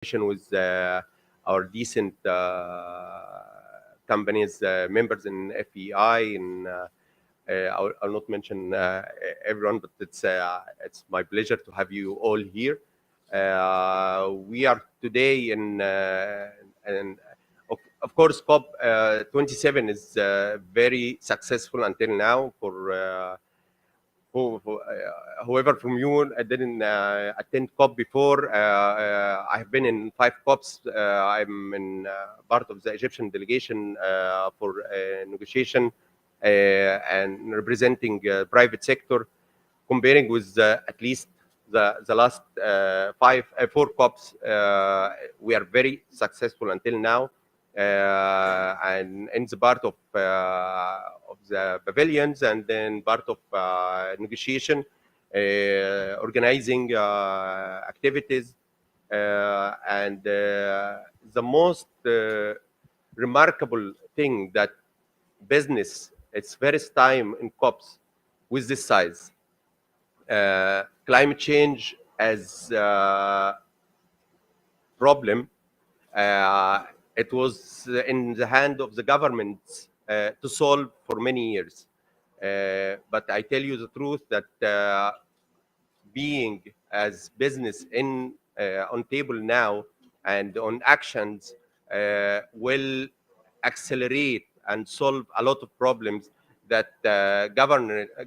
with our decent companies, members in FEI, and I'll not mention everyone, but it's my pleasure to have you all here. We are today in of course, COP 27 is very successful until now for whoever from you didn't attend COP before. I have been in 5 COPs. I'm in part of the Egyptian delegation for negotiation and representing private sector. Comparing with at least the last 4 COPs, we are very successful until now. And in the part of the pavilions, and then part of negotiation, organizing activities, and the most remarkable thing that business, its first time in COPs with this size, climate change as problem. It was in the hand of the government to solve for many years. But I tell you the truth that being as business in on table now and on actions will accelerate and solve a lot of problems that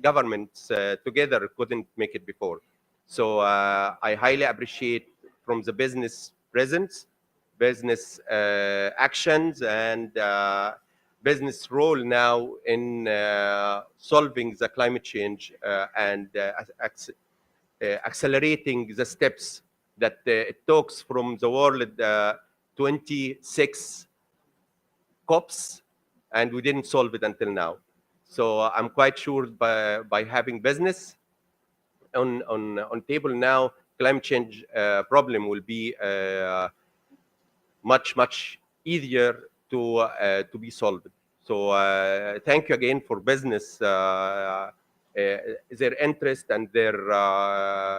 governments together couldn't make it before. So I highly appreciate from the business presence, business actions, and business role now in solving the climate change and accelerating the steps that it talks from the world 26 COPs, and we didn't solve it until now. So I'm quite sure by having business on table now, climate change problem will be much easier to be solved. So thank you again for business, their interest and their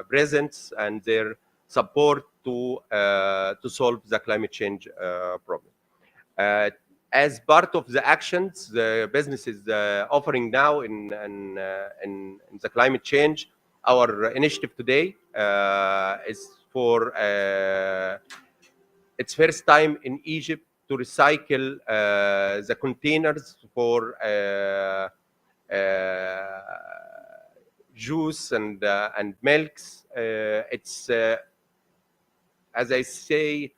presence and their support to solve the climate change problem. As part of the actions the business is offering now in the climate change, our initiative today is for its first time in Egypt to recycle the containers for juice and milks. It's as I say,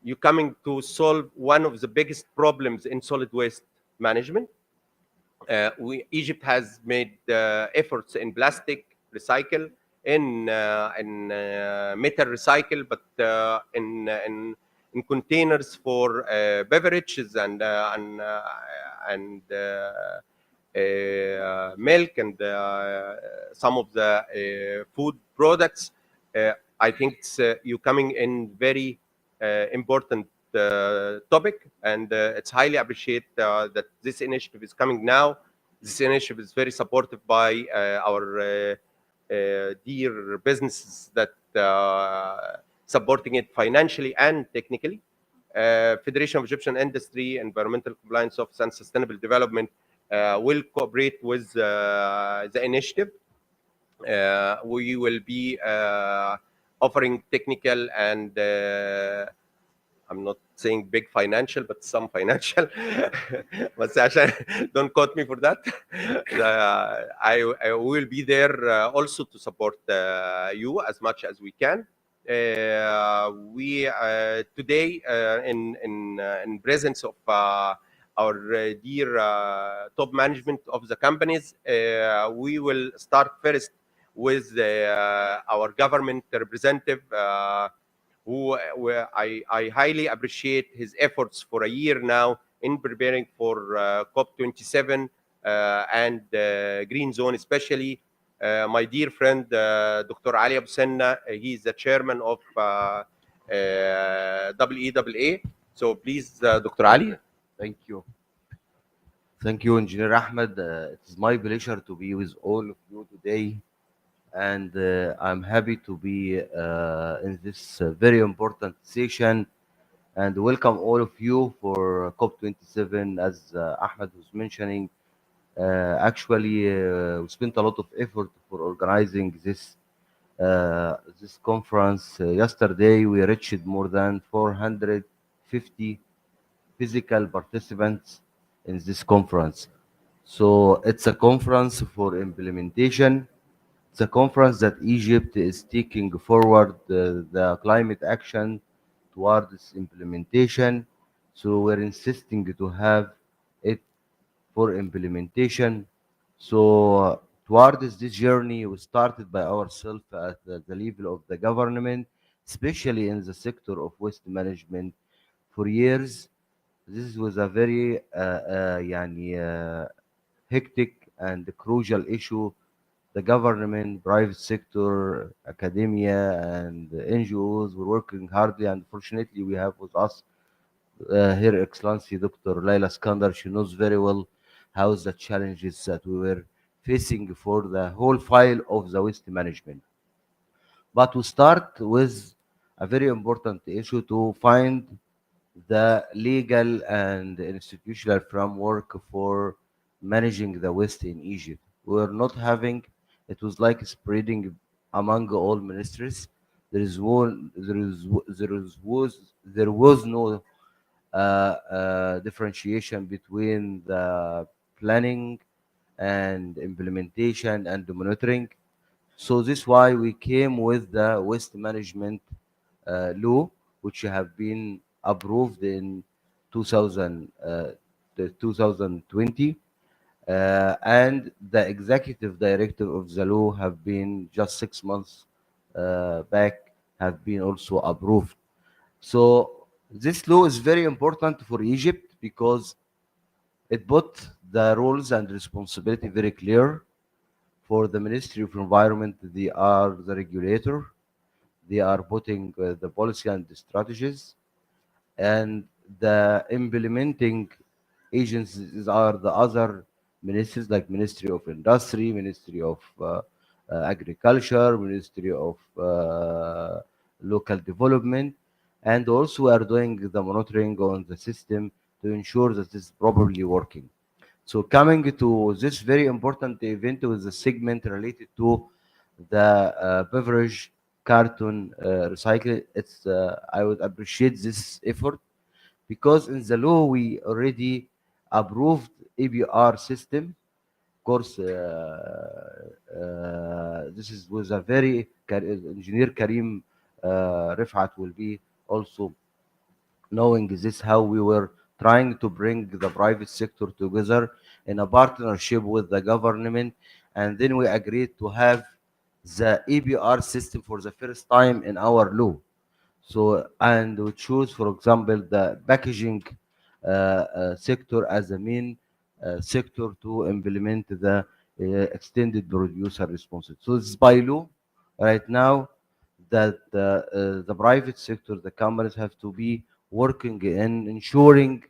you coming to solve one of the biggest problems in solid waste management. Egypt has made efforts in plastic recycle, in metal recycle, but in containers for beverages and milk and some of the food products. I think it's you coming in very important topic, and it's highly appreciate that this initiative is coming now. This initiative is very supported by our dear businesses that supporting it financially and technically. Federation of Egyptian Industry, Environmental Compliance Office, and Sustainable Development will cooperate with the initiative. We will be offering technical and I'm not saying big financial, but some financial. But don't quote me for that. I will be there also to support you as much as we can. We today in presence of our dear top management of the companies, we will start first with our government representative, who I highly appreciate his efforts for a year now in preparing for COP27 and Green Zone, especially my dear friend Dr. Ali Abu Senna. He is the chairman of WEAA. So please, Dr. Ali. Thank you. Thank you, Engineer Ahmed. It is my pleasure to be with all of you today and I'm happy to be in this very important session. And welcome all of you for COP27. As Ahmed was mentioning, we spent a lot of effort for organizing this conference. Yesterday, we reached more than 450 physical participants in this conference. So it's a conference for implementation. It's a conference that Egypt is taking forward the climate action towards implementation. So we're insisting to have it for implementation. So towards this journey, we started by ourselves at the level of the government, especially in the sector of waste management. For years, this was a very hectic and crucial issue. The government, private sector, academia, and NGOs were working hardly. And fortunately, we have with us Her Excellency Dr. Laila Skandar. She knows very well how the challenges that we were facing for the whole file of the waste management. But we start with a very important issue to find the legal and institutional framework for managing the waste in Egypt. We were not having, it was like spreading among all ministries. There was no differentiation between the planning and implementation and the monitoring. So this is why we came with the waste management law, which have been approved in 2000, the 2020, and the executive director of the law have been just 6 months back, have been also approved. So this law is very important for Egypt because it put the roles and responsibility very clear. For the Ministry of Environment, they are the regulator. They are putting the policy and the strategies, and the implementing agencies are the other ministries like Ministry of Industry, Ministry of Agriculture, Ministry of Local Development, and also are doing the monitoring on the system to ensure that it's properly working. So coming to this very important event with the segment related to the beverage carton recycling, I would appreciate this effort because in the law we already approved ABR system. Of course, this is was a very engineer Karim Rifat will be also knowing this how we were trying to bring the private sector together in a partnership with the government, and then we agreed to have the ABR system for the first time in our law. So, and we choose, for example, the packaging sector as a main sector to implement the extended producer responsibility. So, this is by law right now that the private sector, the companies have to be working in ensuring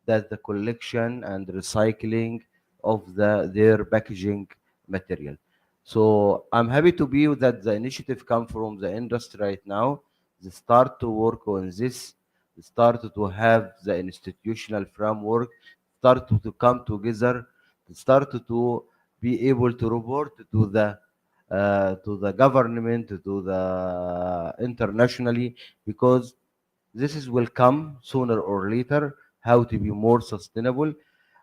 that the collection and recycling of their packaging material. So I'm happy to be that the initiative come from the industry right now. They start to work on this. They start to have the institutional framework, start to come together, start to be able to report to the government, to the internationally, because this is will come sooner or later, how to be more sustainable.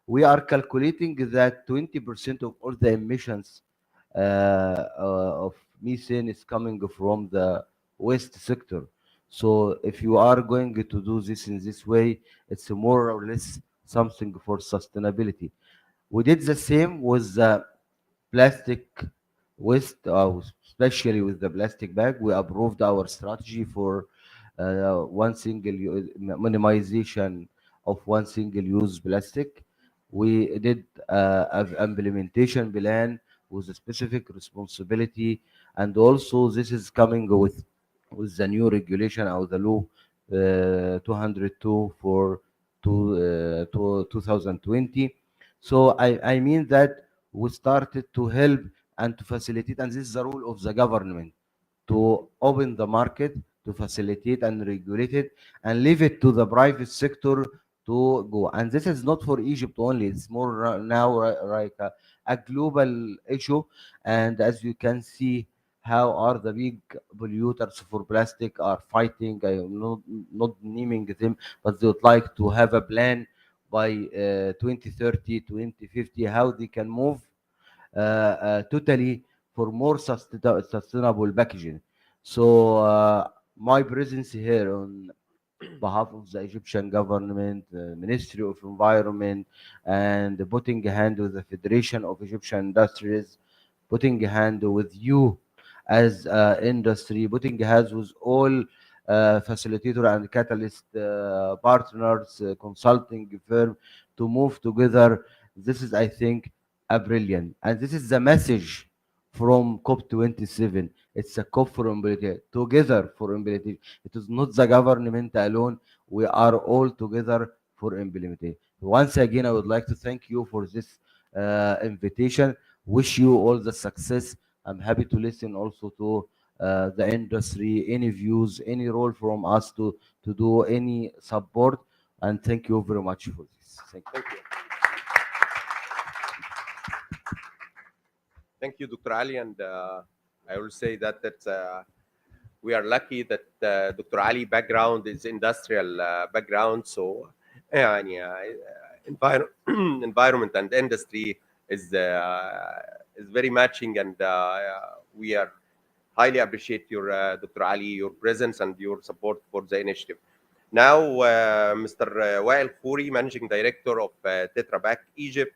We are calculating that 20% of all the emissions of methane is coming from the waste sector. So if you are going to do this in this way, it's more or less something for sustainability. We did the same with the plastic waste, especially with the plastic bag. We approved our strategy for one single minimization of one single use plastic. We did an implementation plan with a specific responsibility, and also this is coming with the new regulation or the law 202 for 2020. So I mean that we started to help and to facilitate, and this is the role of the government, to open the market, to facilitate and regulate it, and leave it to the private sector to go. And this is not for Egypt only; it's more now like a global issue. And as you can see, how are the big polluters for plastic are fighting. I am not naming them, but they would like to have a plan by 2030, 2050, how they can move totally for more sustainable packaging. So my presence here on behalf of the Egyptian government, the Ministry of Environment, and putting a hand with the Federation of Egyptian Industries, putting a hand with you as industry, putting hands with all facilitator and catalyst partners, consulting firm to move together. This is, I think, a brilliant, and this is the message from COP27. It's a COP for implementation, together for implementation. It is not the government alone. We are all together for implementation. Once again, I would like to thank you for this invitation. Wish you all the success. I'm happy to listen also to the industry, any views, any role from us to do any support. And thank you very much for this. Thank you. Thank you. Thank you, Dr. Ali. And I will say that we are lucky that Dr. Ali background is industrial background. So يعني, environment and industry is very matching, and we are highly appreciate your Dr. Ali, your presence and your support for the initiative. Now, Mr. Wael Khouri, Managing Director of Tetra Pak Egypt,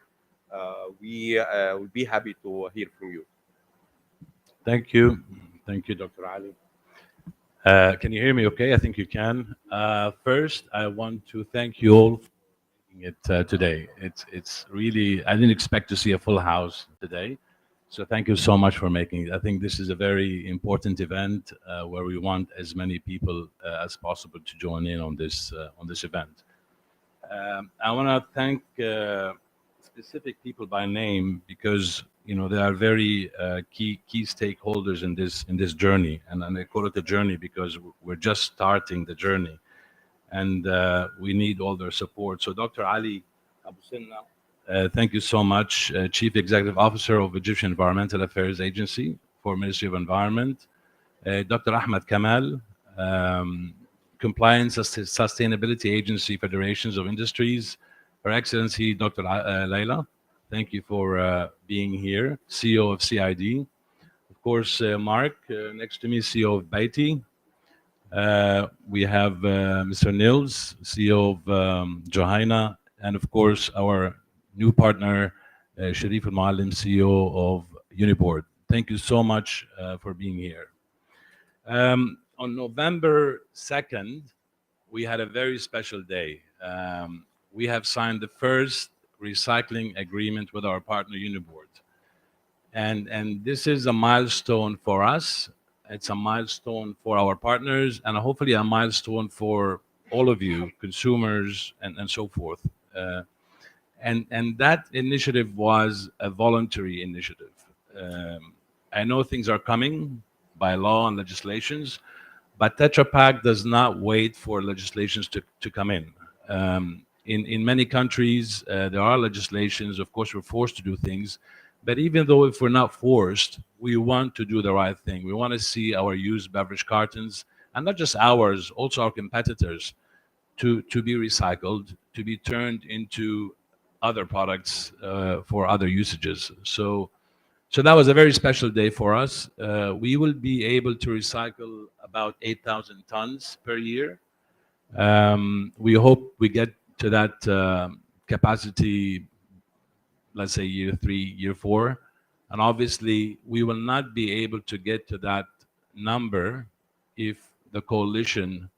we will be happy to hear from you. Thank you. Thank you, Dr. Ali. Can you hear me okay? I think you can. First, I want to thank you all for making it today. It's really, I didn't expect to see a full house today. So thank you so much for making it. I think this is a very important event where we want as many people as possible to join in on this event. I want to thank specific people by name because they are very key stakeholders in this journey, and I call it a journey because we're just starting the journey, and we need all their support. So Dr. Ali Abu Sinna, thank you so much, Chief Executive Officer of Egyptian Environmental Affairs Agency for Ministry of Environment. Dr. Ahmed Kamal, Compliance Sustainability Agency Federations of Industries. Her Excellency Dr. Laila, thank you for being here, CEO of CID. Of course, Mark, next to me, CEO of Baiti. We have Mr. Nils, CEO of Johaina, and of course, our new partner, Sharif Al-Muallim, CEO of Uniboard. Thank you so much for being here. On November 2nd, we had a very special day. We have signed the first recycling agreement with our partner Uniboard. And this is a milestone for us. It's a milestone for our partners, and hopefully a milestone for all of you, consumers and so forth. And that initiative was a voluntary initiative. I know things are coming by law and legislations, but Tetra Pak does not wait for legislations to come in. In many countries, there are legislations. Of course, we're forced to do things. But even though if we're not forced, we want to do the right thing. We want to see our used beverage cartons, and not just ours, also our competitors, to be recycled, to be turned into other products for other usages. So that was a very special day for us. We will be able to recycle about 8,000 tons per year. We hope we get to that capacity, let's say year 3, year 4. And obviously, we will not be able to get to that number if the coalition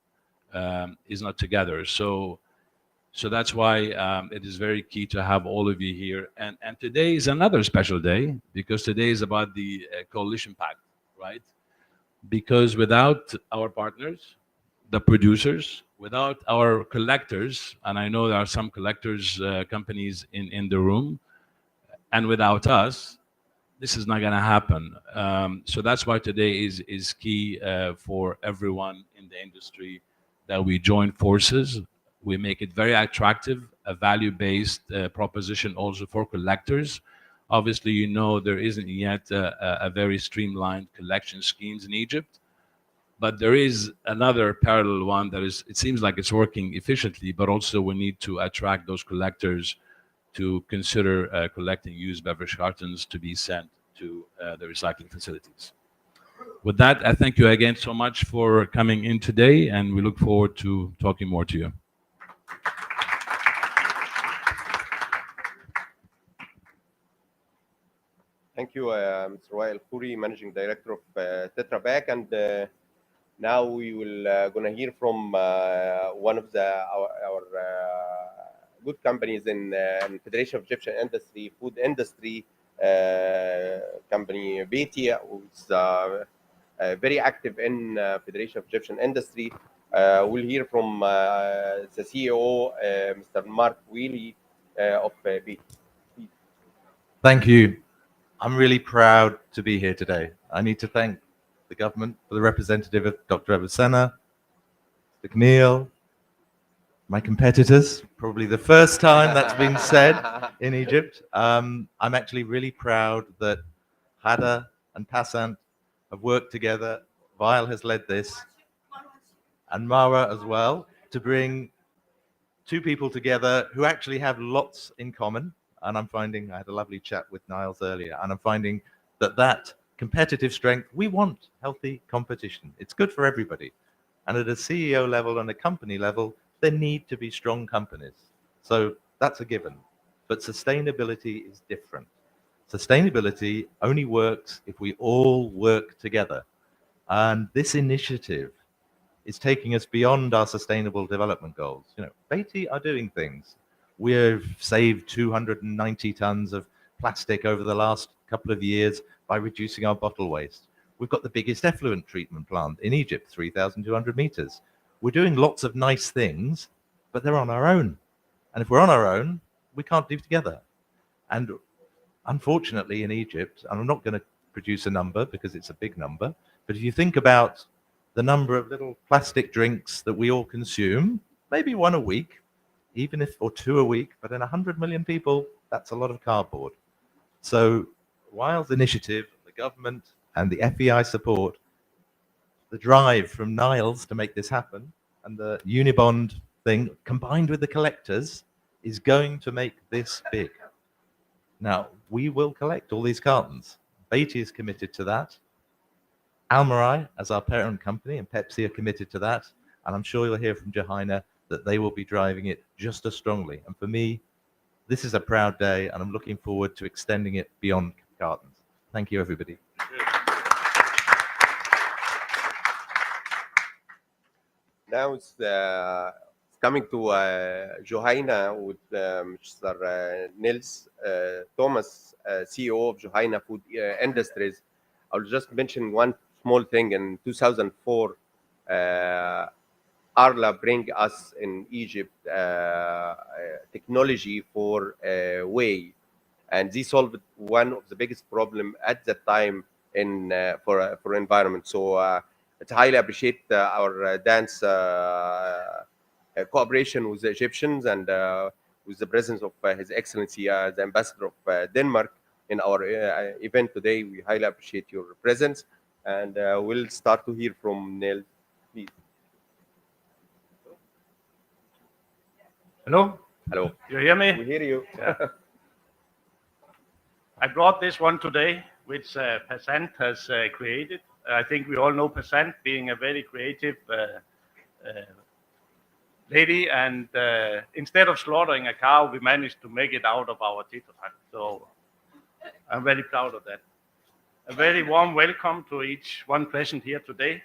is not together. So that's why it is very key to have all of you here. And today is another special day because today is about the coalition pact, right? Because without our partners, the producers, without our collectors, and I know there are some collectors companies in the room, and without us, this is not going to happen. So that's why today is key for everyone in the industry, that we join forces. We make it very attractive, a value-based proposition also for collectors. Obviously, you know, there isn't yet a very streamlined collection schemes in Egypt, but there is another parallel one that is, it seems like it's working efficiently, but also we need to attract those collectors to consider collecting used beverage cartons to be sent to the recycling facilities. With that, I thank you again so much for coming in today, and we look forward to talking more to you. Thank you, Mr. Wael Khoury, Managing Director of Tetra Pak. And now we will gonna hear from one of our good companies in Federation of Egyptian Industry, food industry company Beti, who's very active in Federation of Egyptian Industry. We'll hear from the CEO, Mr. Mark Wheely of Beti. Thank you. I'm really proud to be here today. I need to thank the government for the representative of Dr. Avicenna, Mr. Camille, my competitors, probably the first time that's been said in Egypt. I'm actually really proud that Hada and Passant have worked together. Vail has led this, and Mara as well, to bring two people together who actually have lots in common. And I'm finding, I had a lovely chat with Niles earlier, and I'm finding that competitive strength, we want healthy competition. It's good for everybody. And at a CEO level and a company level, there need to be strong companies. So that's a given. But sustainability is different. Sustainability only works if we all work together. And this initiative is taking us beyond our sustainable development goals. You know, Beti are doing things. We've saved 290 tons of plastic over the last couple of years by reducing our bottle waste. We've got the biggest effluent treatment plant in Egypt, 3,200 meters. We're doing lots of nice things, but they're on our own. And if we're on our own, we can't do together. And unfortunately in Egypt, and I'm not going to produce a number because it's a big number, but if you think about the number of little plastic drinks that we all consume, maybe one a week, even if, or two a week, but in 100 million people, that's a lot of cardboard. So Weil's initiative, the government and the FEI support, the drive from Niles to make this happen, and the Unibond thing, combined with the collectors, is going to make this big. Now, we will collect all these cartons. Beti is committed to that. Almarai, as our parent company, and Pepsi are committed to that. And I'm sure you'll hear from Johanna that they will be driving it just as strongly. And for me, this is a proud day, and I'm looking forward to extending it beyond cartons. Thank you, everybody. Now it's coming to Johanna with Mr. Nils Thomas, CEO of Johanna Food Industries. I'll just mention one small thing. In 2004, Arla bring us in Egypt technology for whey, and this solved one of the biggest problem at that time in for environment. So it's highly appreciate our dance cooperation with the Egyptians, and with the presence of His Excellency the Ambassador of Denmark in our event today. We highly appreciate your presence, and we'll start to hear from Neil, please. Hello, Hello. you hear me? We hear you. I brought this one today, which Passant has created. I think we all know Passant being a very creative lady, and instead of slaughtering a cow, we managed to make it out of our Tetra Pak. So I'm very proud of that. A very warm welcome to each one present here today.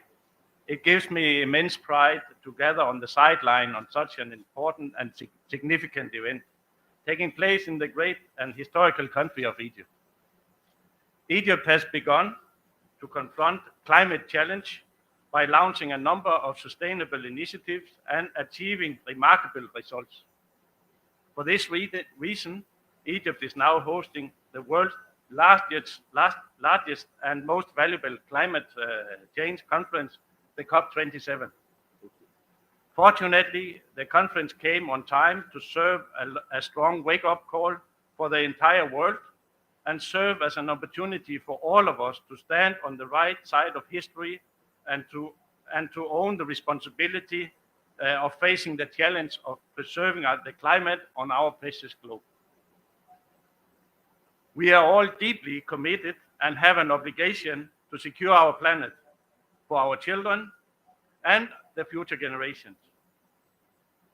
It gives me immense pride to gather on the sideline on such an important and significant event taking place in the great and historical country of Egypt. Egypt has begun to confront climate challenge by launching a number of sustainable initiatives and achieving remarkable results. For this reason, Egypt is now hosting the world's largest and most valuable climate change conference, the COP27. Fortunately, the conference came on time to serve a strong wake-up call for the entire world and serve as an opportunity for all of us to stand on the right side of history and to own the responsibility of facing the challenge of preserving the climate on our precious globe. We are all deeply committed and have an obligation to secure our planet for our children and the future generations.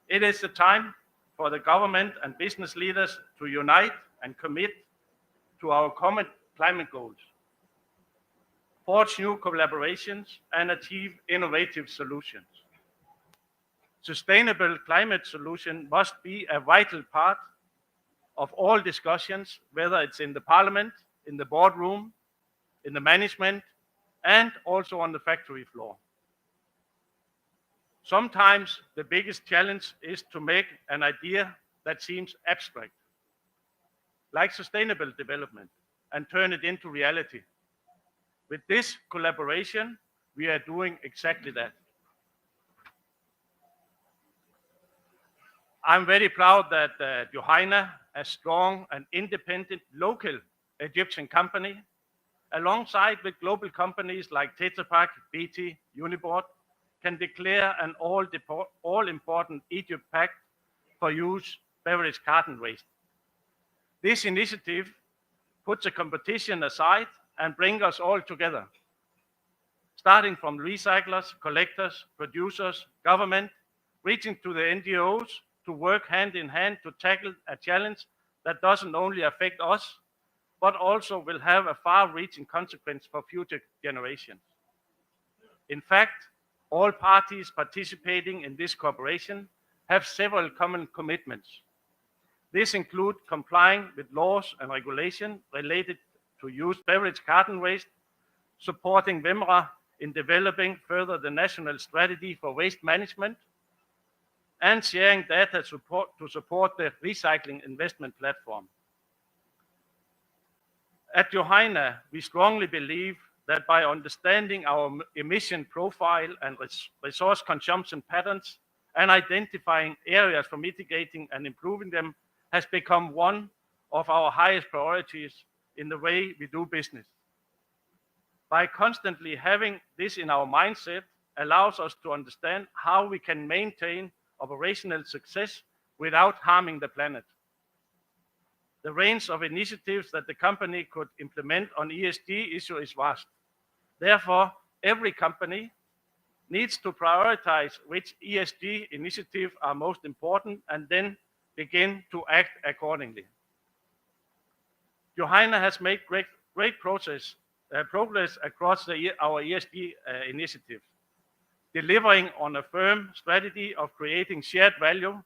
It is the time for the government and business leaders to unite and commit to our common climate goals, forge new collaborations, and achieve innovative solutions. Sustainable climate solution must be a vital part of all discussions, whether it's in the parliament, in the boardroom, in the management, and also on the factory floor. Sometimes the biggest challenge is to make an idea that seems abstract, like sustainable development, and turn it into reality. With this collaboration, we are doing exactly that. I'm very proud that Johanna, a strong and independent local Egyptian company, alongside with global companies like Tetra Pak, BT, Uniboard, can declare an all-important Egypt pact for use beverage carton waste. This initiative puts a competition aside and brings us all together, starting from recyclers, collectors, producers, government, reaching to the NGOs to work hand in hand to tackle a challenge that doesn't only affect us, but also will have a far-reaching consequence for future generations. In fact, all parties participating in this cooperation have several common commitments. This includes complying with laws and regulations related to used beverage carton waste, supporting WEMRA in developing further the national strategy for waste management, and sharing data to support the recycling investment platform. At Johanna, we strongly believe that by understanding our emission profile and resource consumption patterns and identifying areas for mitigating and improving them has become one of our highest priorities in the way we do business. By constantly having this in our mindset allows us to understand how we can maintain operational success without harming the planet. The range of initiatives that the company could implement on ESG issue is vast. Therefore, every company needs to prioritize which ESG initiatives are most important and then begin to act accordingly. Johanna has made great progress across our ESG initiatives, delivering on a firm strategy of creating shared value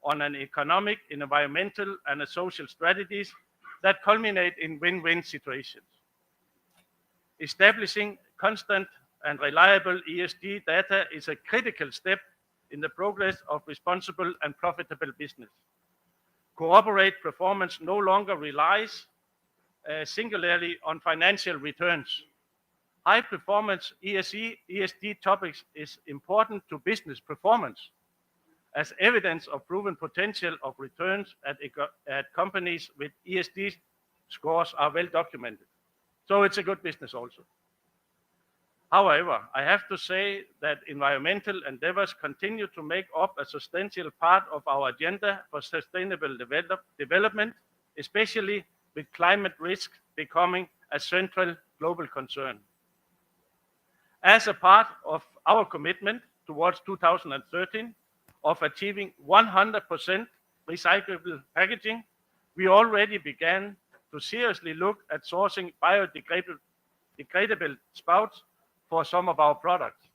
on an economic, environmental, and social strategies that culminate in win-win situations. Establishing constant and reliable ESG data is a critical step in the progress of responsible and profitable business. Corporate performance no longer relies singularly on financial returns. High performance ESG topics is important to business performance, as evidence of proven potential of returns at companies with ESG scores are well documented. So it's a good business also. However, I have to say that environmental endeavors continue to make up a substantial part of our agenda for sustainable development, especially with climate risk becoming a central global concern. As a part of our commitment towards 2013 of achieving 100% recyclable packaging, we already began to seriously look at sourcing biodegradable spouts for some of our products.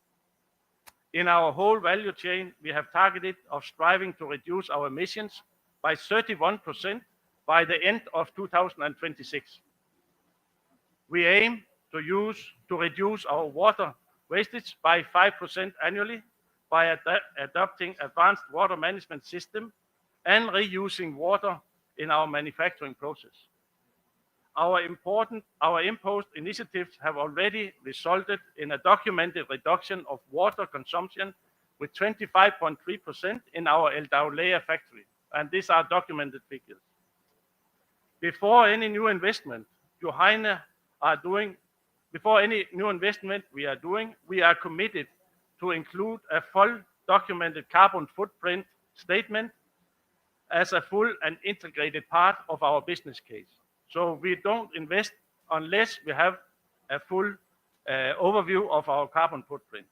In our whole value chain, we have targeted of striving to reduce our emissions by 31% by the end of 2026. We aim to reduce our water wastage by 5% annually by adopting advanced water management system and reusing water in our manufacturing process. our imposed initiatives have already resulted in a documented reduction of water consumption with 25.3% in our El Daulea factory, and these are documented figures. Before any new investment we are doing, we are committed to include a full documented carbon footprint statement as a full and integrated part of our business case. So we don't invest unless we have a full overview of our carbon footprint.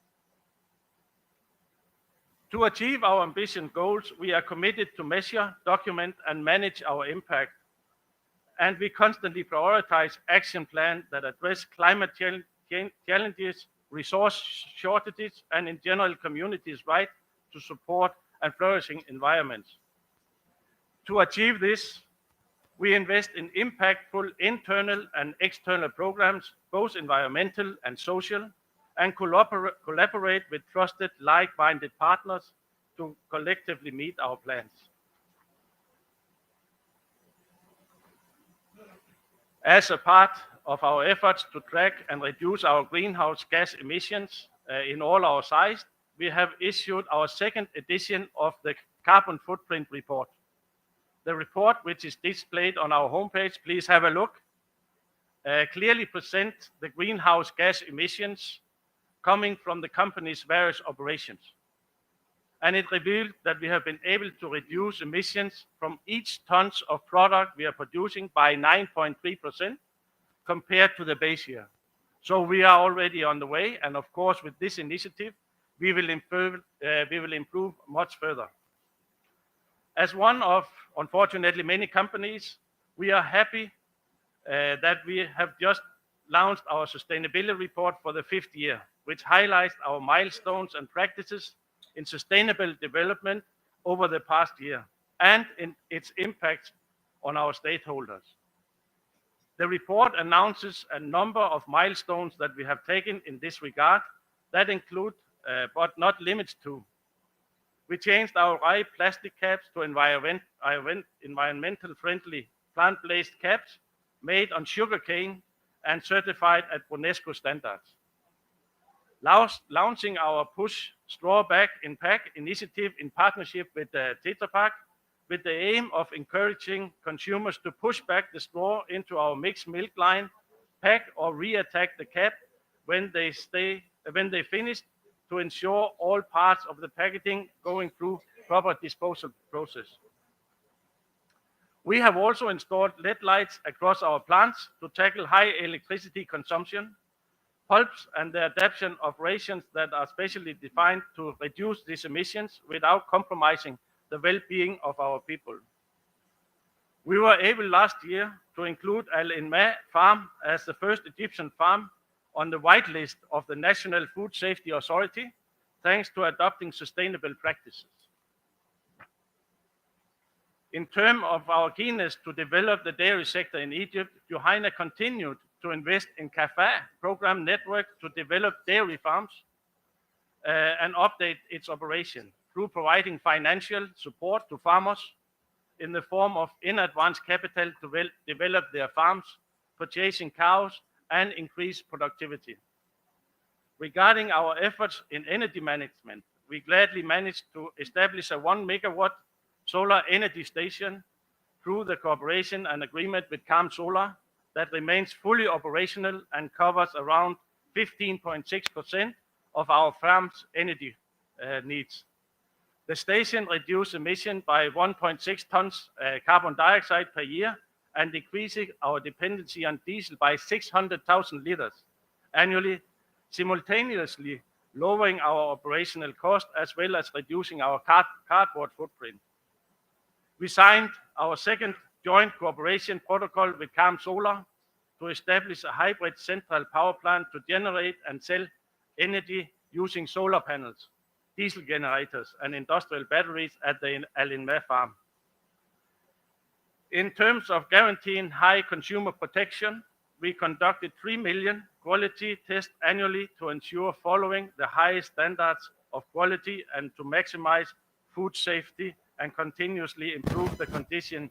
To achieve our ambition goals, we are committed to measure, document, and manage our impact. And we constantly prioritize action plans that address climate challenges, resource shortages, and in general, communities' right to support and flourishing environments. To achieve this, we invest in impactful internal and external programs, both environmental and social, and collaborate with trusted, like-minded partners to collectively meet our plans. As a part of our efforts to track and reduce our greenhouse gas emissions in all our sites, we have issued our second edition of the Carbon Footprint Report. The report, which is displayed on our homepage, please have a look, clearly presents the greenhouse gas emissions coming from the company's various operations. And it revealed that we have been able to reduce emissions from each tons of product we are producing by 9.3% compared to the base year. So we are already on the way, and of course, with this initiative, we will improve much further. As one of, unfortunately, many companies, we are happy that we have just launched our sustainability report for the 5th year, which highlights our milestones and practices in sustainable development over the past year and in its impact on our stakeholders. The report announces a number of milestones that we have taken in this regard that include, but not limited to, we changed our rye plastic caps to environmental friendly plant-based caps made on sugarcane and certified at UNESCO standards. Launching our Push Straw Back in Pack initiative in partnership with Tetra Pak, with the aim of encouraging consumers to push back the straw into our mixed milk line, pack or re-attack the cap when they finish, to ensure all parts of the packaging going through proper disposal process. We have also installed LED lights across our plants to tackle high electricity consumption, pulps and the adaptation operations that are specially defined to reduce these emissions without compromising the well-being of our people. We were able last year to include Al Inma farm as the first Egyptian farm on the whitelist of the National Food Safety Authority, thanks to adopting sustainable practices. In terms of our keenness to develop the dairy sector in Egypt, Johanna continued to invest in CAFA program network to develop dairy farms and update its operation through providing financial support to farmers in the form of in-advance capital to develop their farms, purchasing cows, and increase productivity. Regarding our efforts in energy management, we gladly managed to establish a 1 megawatt solar energy station through the cooperation and agreement with Calm Solar that remains fully operational and covers around 15.6% of our farm's energy needs. The station reduced emission by 1.6 tons carbon dioxide per year and decreasing our dependency on diesel by 600,000 liters annually, simultaneously lowering our operational cost as well as reducing our cardboard footprint. We signed our second joint cooperation protocol with Calm Solar to establish a hybrid central power plant to generate and sell energy using solar panels, diesel generators, and industrial batteries at the Al Inma farm. In terms of guaranteeing high consumer protection, we conducted 3 million quality tests annually to ensure following the highest standards of quality and to maximize food safety and continuously improve the condition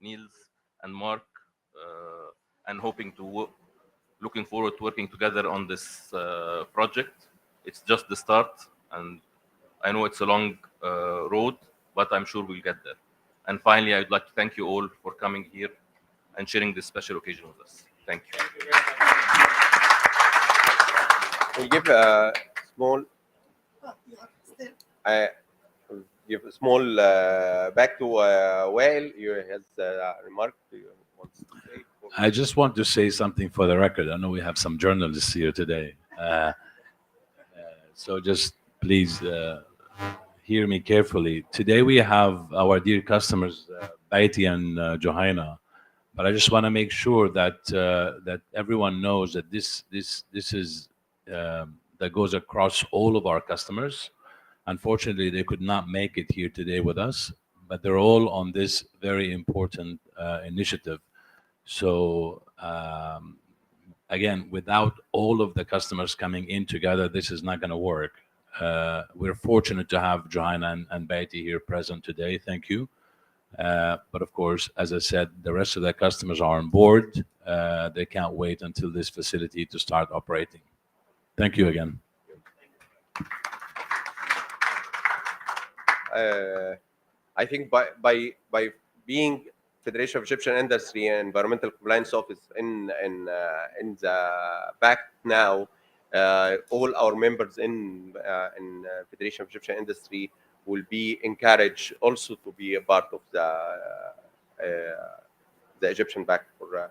Niels and Mark, and looking forward to working together on this project. It's just the start, and I know it's a long road, but I'm sure we'll get there. And finally, I'd like to thank you all for coming here and sharing this special occasion with us. Thank you. We'll give a small. I give a small back to Wael. You has a remark you want to say. I just want to say something for the record. I know we have some journalists here today. So just please hear me carefully. Today we have our dear customers, Baiti and Johanna, but I just want to make sure that that everyone knows that this is that goes across all of our customers. Unfortunately, they could not make it here today with us, but they're all on this very important initiative. So again, without all of the customers coming in together, this is not going to work. We're fortunate to have Johanna and Betty here present today. Thank you. But of course, as I said, the rest of the customers are on board. They can't wait until this facility to start operating. Thank you again. I think by being Federation of Egyptian Industry and Environmental Compliance Office in the pact now, all our members in Federation of Egyptian Industry will be encouraged also to be a part of the Egyptian pact for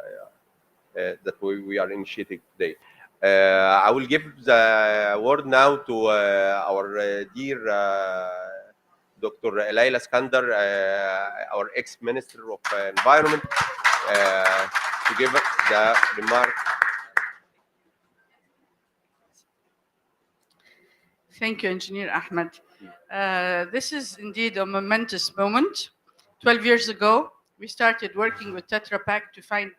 that we are initiating today. I will give the word now to our dear Dr. Layla Skandar, our ex-Minister of Environment, to give the remark. Thank you, Engineer Ahmed. This is indeed a momentous moment. 12 years ago, we started working with Tetra Pak to find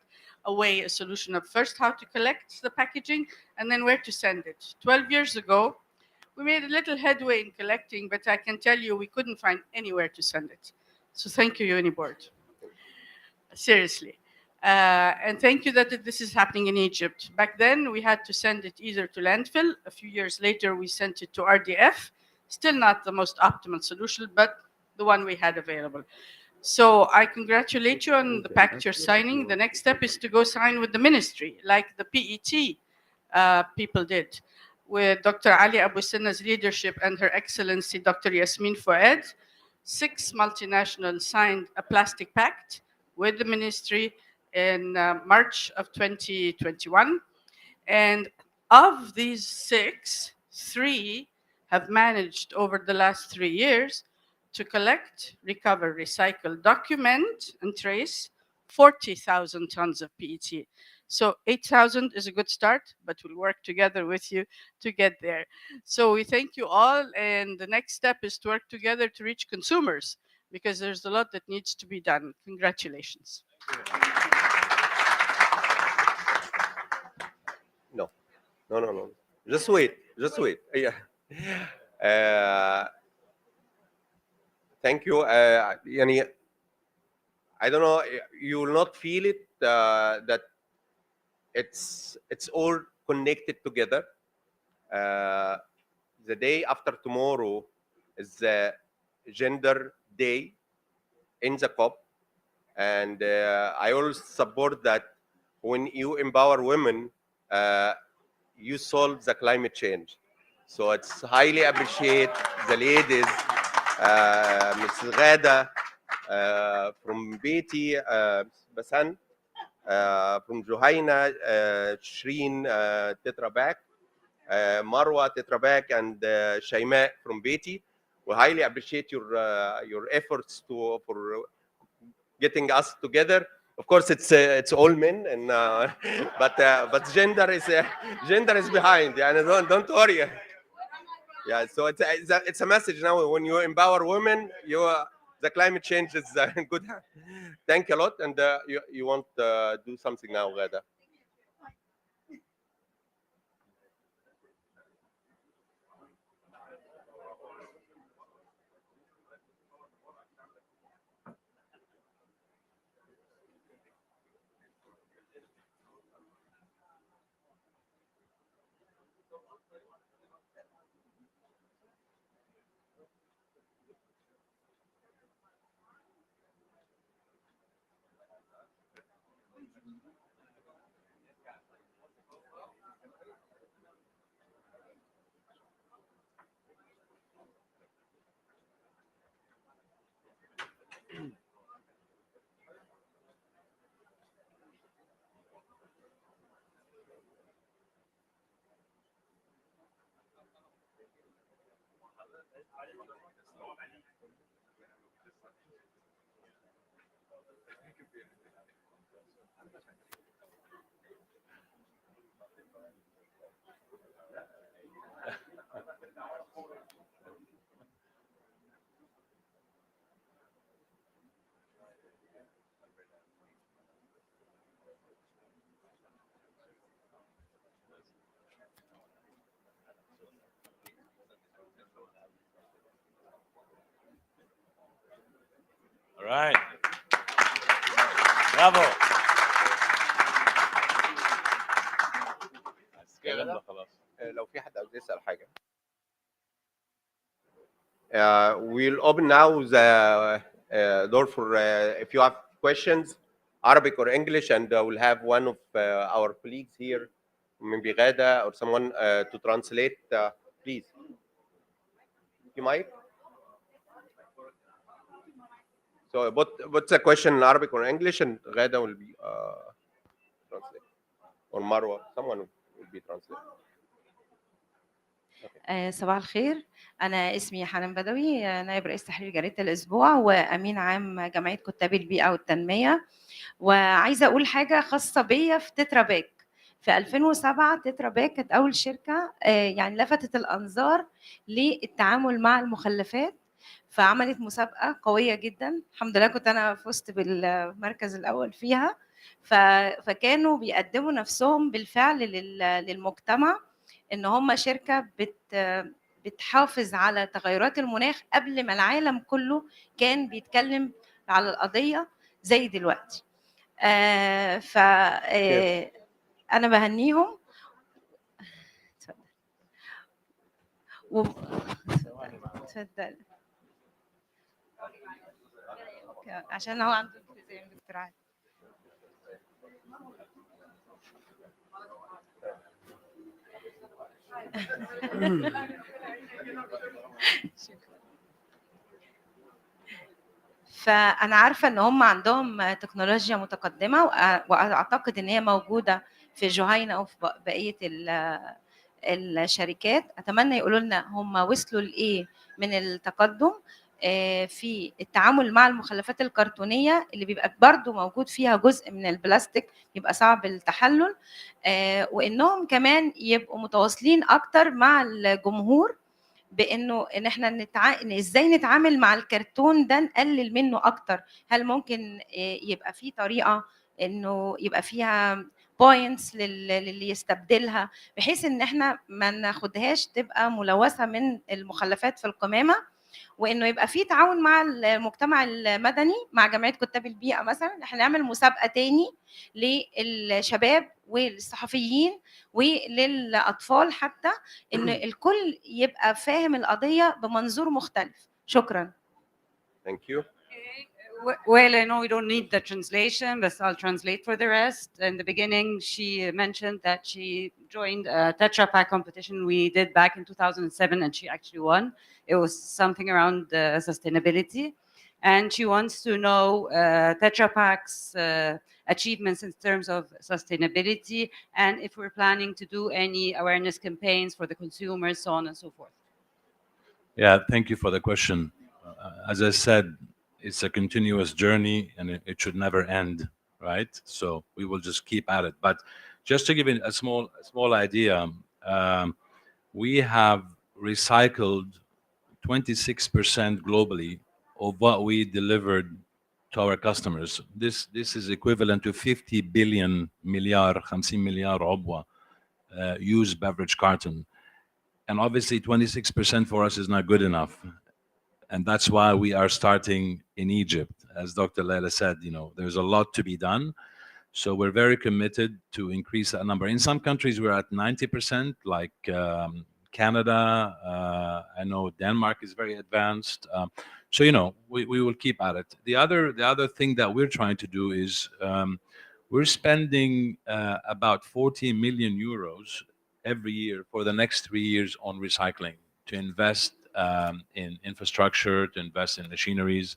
a solution of first how to collect the packaging and then where to send it. 12 years ago, we made a little headway in collecting, but I can tell you we couldn't find anywhere to send it. So thank you, Uniboard. Seriously. And thank you that this is happening in Egypt. Back then, we had to send it either to landfill. A few years later, we sent it to RDF. Still not the most optimal solution, but the one we had available. So I congratulate you on the pact you're signing. The next step is to go sign with the ministry, like the PET people did. With Dr. Ali Abu Sinna's leadership and Her Excellency Dr. Yasmin Fouad, 6 multinationals signed a plastic pact with the ministry in March of 2021. And of these 6, 3 have managed over the last 3 years to collect, recover, recycle, document, and trace 40,000 tons of PET. So 8,000 is a good start, but we'll work together with you to get there. So we thank you all, and the next step is to work together to reach consumers, because there's a lot that needs to be done. Congratulations. No. Just wait. Yeah. Thank you. Yani, I don't know. You will not feel it that it's all connected together. The day after tomorrow is the Gender Day in the COP, and I always support that. When you empower women, you solve the climate change. So it's highly appreciate the ladies, Mrs. Ghada from Beatty, Basan, from Juhaina, Shreen, Tetra Pak, Marwa, Tetra Pak, and Shaima from Beatty. We highly appreciate your efforts for getting us together. Of course, it's all men, and but gender is behind. Yeah, and don't worry. Yeah, so it's a message now. When you empower women, the climate change is good. Thank you a lot, and you want to do something now, Ghada? All right. Bravo. اتكلمنا خلاص. لو في حد عاوز يسأل حاجة. We'll open now the door for if you have questions, Arabic or English, and we'll have one of our colleagues here, maybe Ghada or someone to translate. Please. You might. So, what's the question in Arabic or English, and Ghada will be translate, or Marwa, someone will be translated. صباح الخير، أنا اسمي حنان بدوي، نائب رئيس تحرير جريدة الأسبوع وأمين عام جمعية كتاب البيئة والتنمية. وعايزة أقول حاجة خاصة بيا في تترا باك. في 2007 تترا باك كانت أول شركة يعني لفتت الأنظار للتعامل مع المخلفات، فعملت مسابقة قوية جدا. الحمد لله كنت أنا فزت بالمركز الأول فيها. فكانوا بيقدموا نفسهم بالفعل للمجتمع ان هم شركه بتحافظ على تغيرات المناخ قبل ما العالم كله كان بيتكلم على القضيه زي دلوقتي. انا بهنيهم. اتفضل. عشان هو عنده التزام دكتوراه. فأنا عارفة إن هم عندهم تكنولوجيا متقدمة، وأعتقد إن هي موجودة في جهينة وفي بقية الشركات. أتمنى يقولوا لنا هم وصلوا لإيه من التقدم في التعامل مع المخلفات الكرتونية اللي بيبقى برضو موجود فيها جزء من البلاستيك، يبقى صعب التحلل، وإنهم كمان يبقوا متواصلين أكتر مع الجمهور بانه ان احنا ازاي نتعامل مع الكرتون ده، نقلل منه اكتر. هل ممكن يبقى في طريقه انه يبقى فيها بوينتس للي يستبدلها، بحيث ان احنا ما ناخدهاش تبقى ملوثه من المخلفات في القمامه، وانه يبقى في تعاون مع المجتمع المدني، مع جمعيه كتاب البيئه مثلا. احنا نعمل مسابقه تاني للشباب والصحفيين وللاطفال، حتى ان الكل يبقى فاهم القضيه بمنظور مختلف. شكرا. Thank you. Well, I know we don't need the translation, but I'll translate for the rest. In the beginning, she mentioned that she joined a Tetra Pak competition we did back in 2007, and she actually won. It was something around sustainability. And she wants to know Tetra Pak's achievements in terms of sustainability, and if we're planning to do any awareness campaigns for the consumers, so on and so forth. Yeah, thank you for the question. As I said, it's a continuous journey and it should never end, right? So we will just keep at it. But just to give you a small idea, we have recycled 26% globally of what we delivered to our customers. This is equivalent to 50 billion مليار 50 مليار عبوة used beverage carton. And obviously 26% for us is not good enough. And that's why we are starting in Egypt. As Dr. Leila said, there's a lot to be done. So we're very committed to increase that number. In some countries, we're at 90%, like Canada. I know Denmark is very advanced. So we will keep at it. The other thing that we're trying to do is we're spending about 40 million euros every year for the next 3 years on recycling, to invest in infrastructure, to invest in machineries.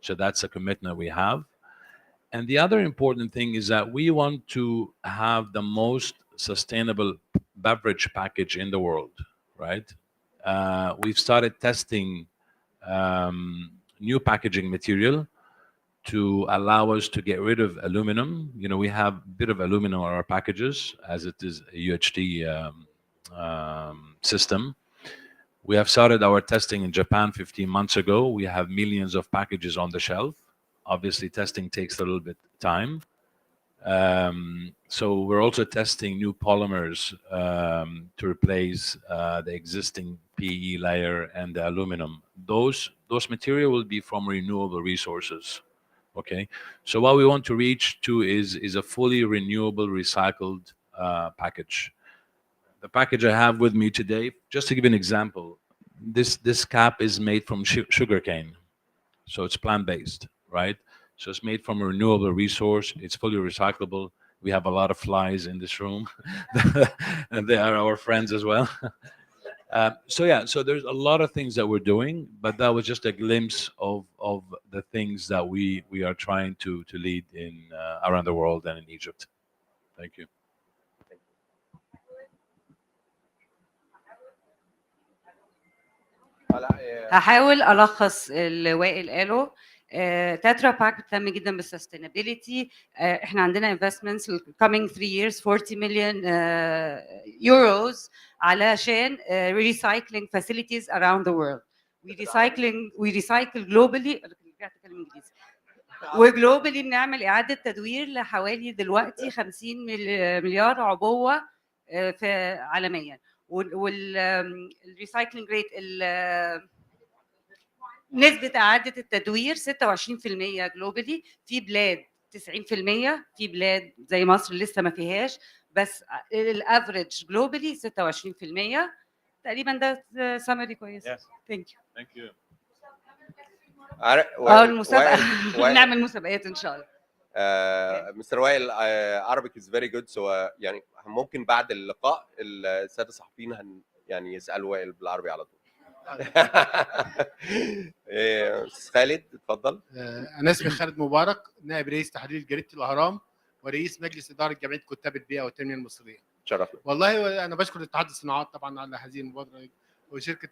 So that's a commitment we have. And the other important thing is that we want to have the most sustainable beverage package in the world, right? We've started testing new packaging material to allow us to get rid of aluminum. We have a bit of aluminum on our packages, as it is a UHT system. We have started our testing in Japan 15 months ago. We have millions of packages on the shelf. Obviously, testing takes a little bit of time. So we're also testing new polymers to replace the existing PE layer and the aluminum. Those material will be from renewable resources. Okay, so what we want to reach to is a fully renewable, recycled package. The package I have with me today, just to give you an example, this cap is made from sugarcane, so it's plant-based, right? So it's made from a renewable resource. It's fully recyclable. We have a lot of flies in this room, and they are our friends as well. So there's a lot of things that we're doing, but that was just a glimpse of the things that we are trying to lead in around the world and in Egypt. Thank you. هحاول الخص اللي وائل قاله. تاترا باك بتهتم جدا بالسستينابيلتي. احنا عندنا investments coming 3 years 40 million euros علشان recycling facilities around the world. we recycle globally. رجعت اتكلم انجليزي. وجلوبالي بنعمل اعاده تدوير لحوالي دلوقتي 50 مليار عبوه في عالميا. والريسايكلينج ريت نسبة إعادة التدوير 26% جلوبالي. في بلاد 90%، في بلاد زي مصر لسه ما فيهاش، بس الافريج جلوبالي 26%. تقريبا ده سمري كويس. ثانك يو. المسابقة نعمل مسابقات إن شاء الله. مستر وائل Arabic is very good, so يعني ممكن بعد اللقاء السادة الصحفيين يعني يسألوا وائل بالعربي على طول. استاذ خالد اتفضل. انا اسمي خالد مبارك، نائب رئيس تحرير جريده الاهرام ورئيس مجلس اداره جمعيه كتاب البيئه والتنميه المصريه. شرفنا. والله انا بشكر اتحاد الصناعات طبعا على هذه المبادره، وشركه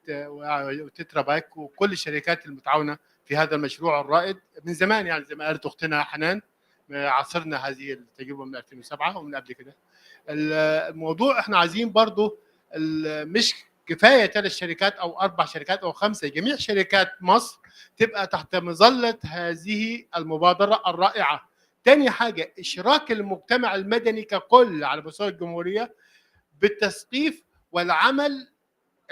تترا باك وكل الشركات المتعاونه في هذا المشروع الرائد من زمان، يعني زي ما قالت اختنا حنان عاصرنا هذه التجربه من 2007 ومن قبل كده. الموضوع احنا عايزين برضو مش كفايه 3 شركات او 4 شركات او 5، جميع شركات مصر تبقى تحت مظله هذه المبادره الرائعه. تاني حاجه اشراك المجتمع المدني ككل على مستوى الجمهوريه بالتثقيف والعمل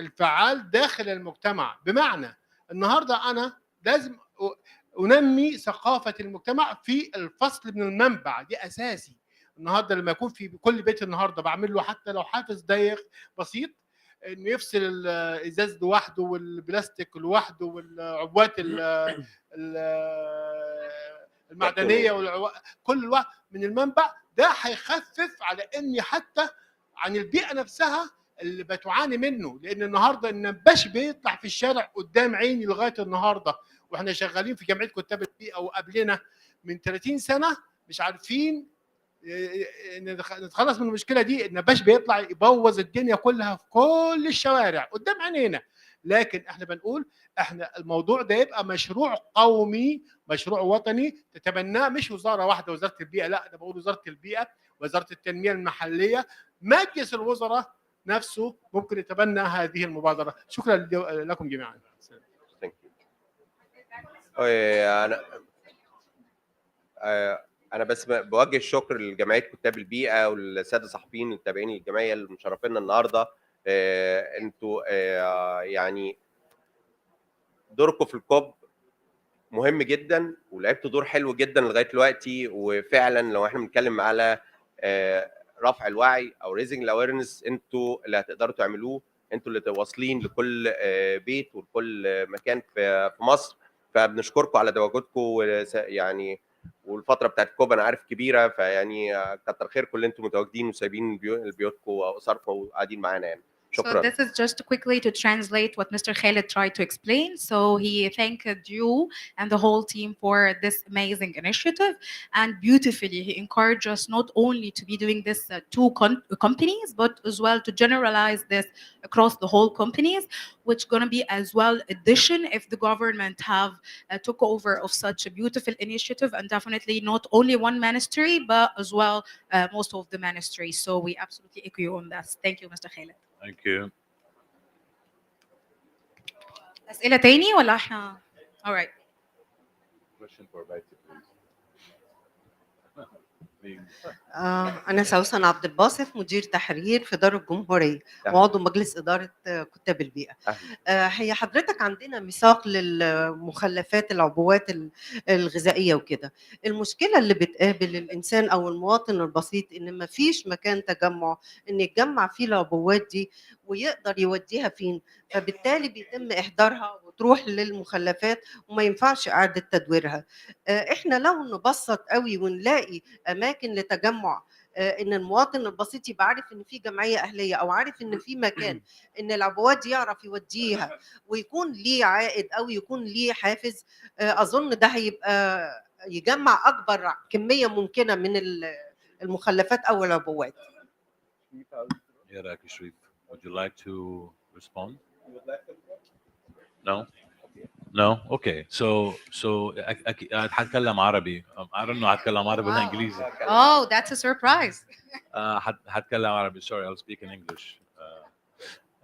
الفعال داخل المجتمع. بمعنى النهارده انا لازم انمي ثقافه المجتمع في الفصل من المنبع، دي اساسي. النهارده لما يكون في كل بيت النهارده بعمل له حتى لو حافز ضيق بسيط، انه يفصل الازاز لوحده والبلاستيك لوحده والعبوات المعدنيه كل الوقت من المنبع، ده هيخفف على اني حتى عن البيئه نفسها اللي بتعاني منه. لان النهارده النباش بيطلع في الشارع قدام عيني لغايه النهارده، واحنا شغالين في جمعيه كتاب البيئه وقبلنا من 30 سنه مش عارفين نتخلص من المشكله دي. النباش بيطلع يبوظ الدنيا كلها في كل الشوارع قدام عينينا. لكن احنا بنقول احنا الموضوع ده يبقى مشروع قومي، مشروع وطني تتبناه مش وزاره واحده وزاره البيئه، لا انا بقول وزاره البيئه، وزاره التنميه المحليه، مجلس الوزراء نفسه ممكن يتبنى هذه المبادره. شكرا لكم جميعا. انا بس بوجه الشكر لجمعيه كتاب البيئه والساده الصحفيين التابعين للجمعيه اللي مشرفينا النهارده. انتوا يعني دوركم في الكوب مهم جدا ولعبتوا دور حلو جدا لغايه دلوقتي. وفعلا لو احنا بنتكلم على رفع الوعي او ريزنج الاويرنس، انتوا اللي هتقدروا تعملوه انتوا اللي واصلين لكل بيت ولكل مكان في مصر. فبنشكركم على تواجدكم، يعني والفتره بتاعت كوب انا عارف كبيره، فيعني كتر خيركم اللي انتم متواجدين وسايبين بيوتكم واسركم وقاعدين معانا يعني. So شكرا. this is just quickly to translate what Mr. Khaled tried to explain. So he thanked you and the whole team for this amazing initiative, and beautifully he encouraged us not only to be doing this two companies, but as well to generalize this across the whole companies, which going to be as well addition if the government have took over of such a beautiful initiative, and definitely not only one ministry but as well most of the ministries. So we absolutely agree on this. Thank you, Mr. Khaled. Thank you. أسئلة تاني ولا احنا؟ All right. Question for Betty, please. أنا سوسن عبد الباسط، مدير تحرير في دار الجمهورية أهلا. وعضو مجلس إدارة كتاب البيئة. هي حضرتك عندنا ميثاق للمخلفات العبوات الغذائية وكده. المشكلة اللي بتقابل الإنسان أو المواطن البسيط إن ما فيش مكان تجمع إن يتجمع فيه العبوات دي ويقدر يوديها فين، فبالتالي بيتم إحضارها وتروح للمخلفات وما ينفعش إعادة تدويرها. إحنا لو نبسط قوي ونلاقي أماكن لتجمع، ان المواطن البسيط يبقى عارف ان في جمعيه اهليه او عارف ان في مكان ان العبوات دي يعرف يوديها ويكون ليه عائد او يكون ليه حافز، اظن ده هيبقى يجمع اكبر كميه ممكنه من المخلفات او العبوات. Yeah, Dr. Sharif, would you like to respond? No? No? Okay. So هتكلم عربي. I don't know هتكلم عربي ولا انجليزي. Oh, that's a surprise. هتكلم عربي. Sorry, I'll speak in English.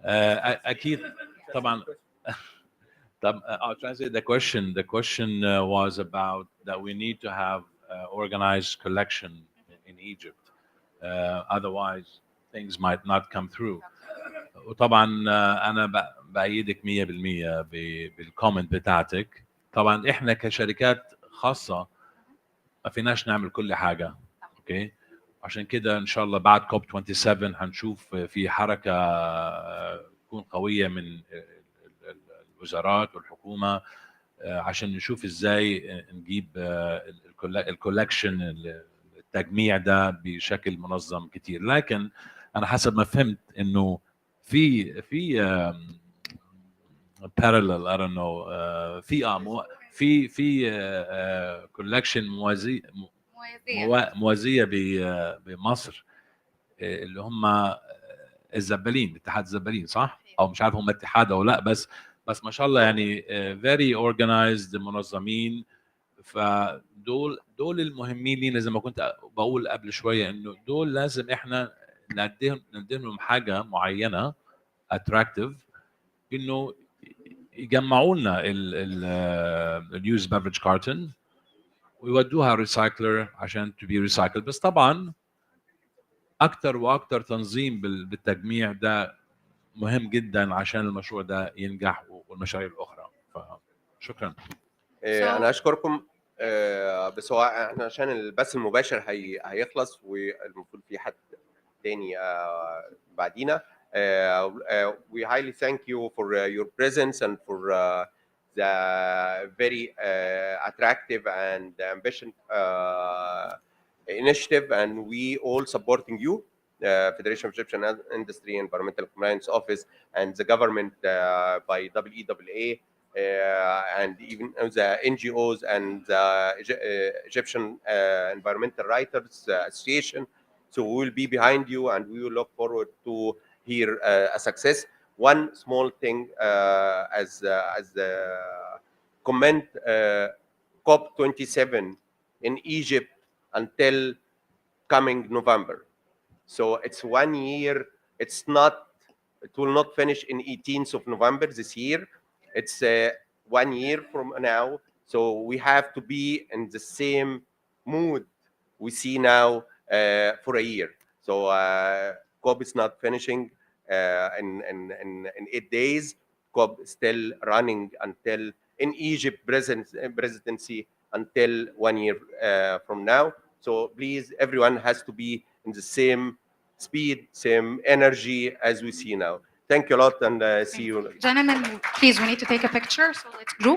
أكيد طبعا. I'll translate the question. The question was about that we need to have organized collection in Egypt. Otherwise, things might not come through. وطبعا انا بايدك 100% بالكومنت بتاعتك. طبعا احنا كشركات خاصه ما فيناش نعمل كل حاجه، اوكي؟ عشان كده ان شاء الله بعد كوب 27 هنشوف في حركه تكون قويه من الوزارات والحكومه عشان نشوف ازاي نجيب الكولكشن التجميع ده بشكل منظم كتير. لكن انا حسب ما فهمت انه في parallel I don't know في collection موازية بمصر اللي هم الزبالين، اتحاد الزبالين، صح؟ او مش عارف هم اتحاد او لا، بس ما شاء الله يعني very organized منظمين. فدول المهمين لينا زي ما كنت بقول قبل شويه، انه دول لازم احنا نقدم لهم حاجه معينه attractive، انه يجمعوا لنا اليوز بافرج كارتون ويودوها ريسايكلر عشان to be recycled. بس طبعا اكثر واكثر تنظيم بالتجميع ده مهم جدا عشان المشروع ده ينجح والمشاريع الاخرى. فشكرا. انا اشكركم. بس هو احنا عشان البث المباشر هيخلص والمفروض في حد تاني بعدينا. We highly thank you for your presence and for the very attractive and ambitious initiative, and we all supporting you, Federation of Egyptian Industry Environmental Compliance Office, and the government by WEAA. And even the NGOs and the Egyptian Environmental Writers Association. So we will be behind you, and we will look forward to hear a success. One small thing as the comment, COP27 in Egypt until coming November. So it's 1 year. It will not finish in 18th of November this year. It's 1 year from now. So we have to be in the same mood we see now for a year. So COP is not finishing in 8 days. COP is still running until in Egypt presidency until 1 year from now. So please, everyone has to be in the same speed, same energy as we see now. Thank you a lot, and see you. Gentlemen, please, we need to take a picture, so let's group.